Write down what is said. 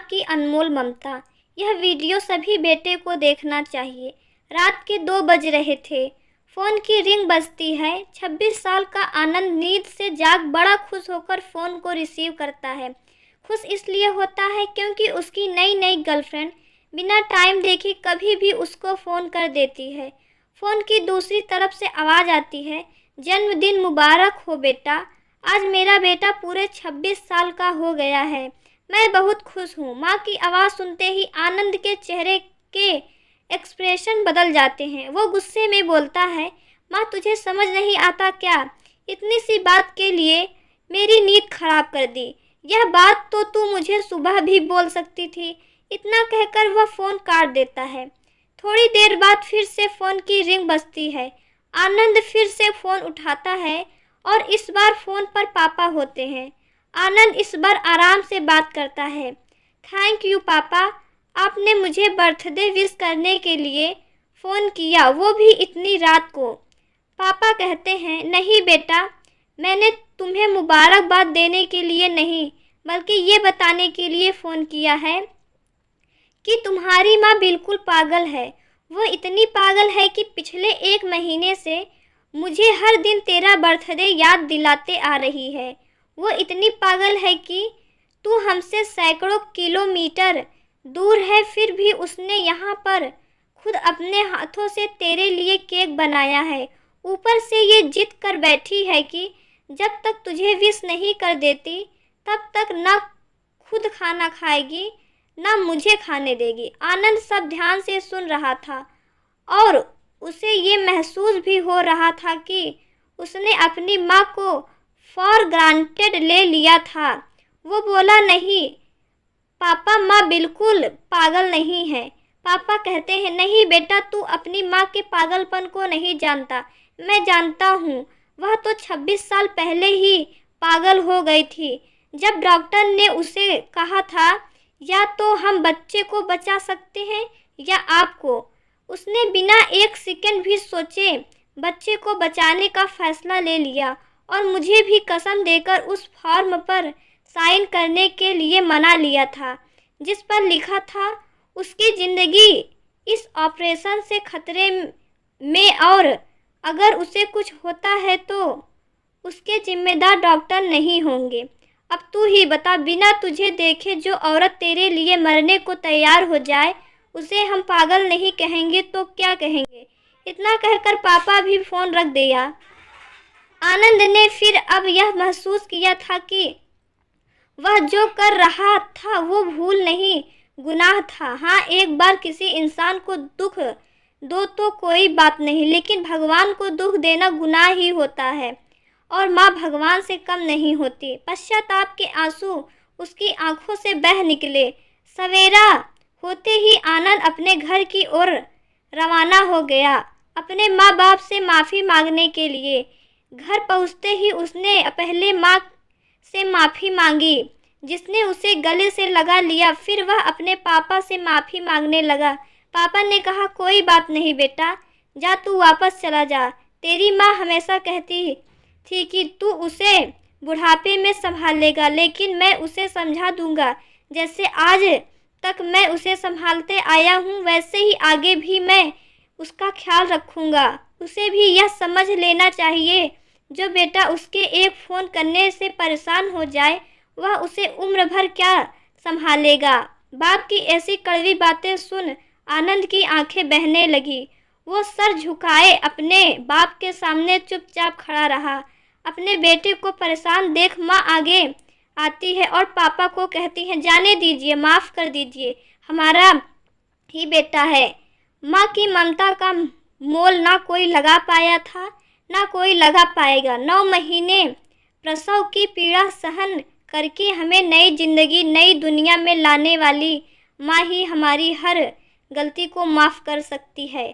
की अनमोल ममता। यह वीडियो सभी बेटे को देखना चाहिए। रात के 2 बज रहे थे। फ़ोन की रिंग बजती है। 26 साल का आनंद नींद से जाग बड़ा खुश होकर फ़ोन को रिसीव करता है। खुश इसलिए होता है क्योंकि उसकी नई नई गर्लफ्रेंड बिना टाइम देखे कभी भी उसको फ़ोन कर देती है। फ़ोन की दूसरी तरफ से आवाज़ आती है, जन्मदिन मुबारक हो बेटा, आज मेरा बेटा पूरे 26 साल का हो गया है। मैं बहुत खुश हूँ। माँ की आवाज़ सुनते ही आनंद के चेहरे के एक्सप्रेशन बदल जाते हैं। वो गुस्से में बोलता है, माँ तुझे समझ नहीं आता क्या? इतनी सी बात के लिए मेरी नींद खराब कर दी। यह बात तो तू मुझे सुबह भी बोल सकती थी। इतना कहकर वह फ़ोन काट देता है। थोड़ी देर बाद फिर से फ़ोन की रिंग बजती है। आनंद फिर से फ़ोन उठाता है और इस बार फ़ोन पर पापा होते हैं। आनंद इस बार आराम से बात करता है। थैंक यू पापा, आपने मुझे बर्थडे विश करने के लिए फ़ोन किया, वो भी इतनी रात को। पापा कहते हैं, नहीं बेटा, मैंने तुम्हें मुबारकबाद देने के लिए नहीं बल्कि ये बताने के लिए फ़ोन किया है कि तुम्हारी माँ बिल्कुल पागल है। वो इतनी पागल है कि पिछले 1 महीने से मुझे हर दिन तेरा बर्थडे याद दिलाते आ रही है। वो इतनी पागल है कि तू हमसे सैकड़ों किलोमीटर दूर है, फिर भी उसने यहाँ पर खुद अपने हाथों से तेरे लिए केक बनाया है। ऊपर से ये जिद कर बैठी है कि जब तक तुझे विश नहीं कर देती तब तक ना खुद खाना खाएगी ना मुझे खाने देगी। आनंद सब ध्यान से सुन रहा था और उसे ये महसूस भी हो रहा था कि उसने अपनी माँ को फॉर ग्रांटेड ले लिया था। वो बोला, नहीं पापा, माँ बिल्कुल पागल नहीं है। पापा कहते हैं, नहीं बेटा, तू अपनी माँ के पागलपन को नहीं जानता। मैं जानता हूँ। वह तो 26 साल पहले ही पागल हो गई थी जब डॉक्टर ने उसे कहा था या तो हम बच्चे को बचा सकते हैं या आपको। उसने बिना 1 सेकंड भी सोचे बच्चे को बचाने का फैसला ले लिया और मुझे भी कसम देकर उस फॉर्म पर साइन करने के लिए मना लिया था जिस पर लिखा था उसकी ज़िंदगी इस ऑपरेशन से खतरे में और अगर उसे कुछ होता है तो उसके जिम्मेदार डॉक्टर नहीं होंगे। अब तू ही बता, बिना तुझे देखे जो औरत तेरे लिए मरने को तैयार हो जाए उसे हम पागल नहीं कहेंगे तो क्या कहेंगे? इतना कहकर पापा भी फ़ोन रख दिया। आनंद ने फिर अब यह महसूस किया था कि वह जो कर रहा था वो भूल नहीं, गुनाह था। हाँ, एक बार किसी इंसान को दुख दो तो कोई बात नहीं, लेकिन भगवान को दुख देना गुनाह ही होता है और माँ भगवान से कम नहीं होती। पश्चाताप के आंसू उसकी आंखों से बह निकले। सवेरा होते ही आनंद अपने घर की ओर रवाना हो गया, अपने माँ बाप से माफ़ी मांगने के लिए। घर पहुँचते ही उसने पहले माँ से माफ़ी मांगी जिसने उसे गले से लगा लिया। फिर वह अपने पापा से माफ़ी मांगने लगा। पापा ने कहा, कोई बात नहीं बेटा, जा तू वापस चला जा। तेरी माँ हमेशा कहती थी कि तू उसे बुढ़ापे में संभालेगा, लेकिन मैं उसे समझा दूंगा। जैसे आज तक मैं उसे संभालते आया हूँ वैसे ही आगे भी मैं उसका ख्याल रखूँगा। उसे भी यह समझ लेना चाहिए, जो बेटा उसके एक फ़ोन करने से परेशान हो जाए वह उसे उम्र भर क्या संभालेगा। बाप की ऐसी कड़वी बातें सुन आनंद की आंखें बहने लगी। वो सर झुकाए अपने बाप के सामने चुपचाप खड़ा रहा। अपने बेटे को परेशान देख माँ आगे आती है और पापा को कहती है, जाने दीजिए, माफ़ कर दीजिए, हमारा ही बेटा है। माँ की ममता का मोल ना कोई लगा पाया था ना कोई लगा पाएगा। 9 महीने प्रसव की पीड़ा सहन करके हमें नई जिंदगी नई दुनिया में लाने वाली माँ ही हमारी हर गलती को माफ़ कर सकती है।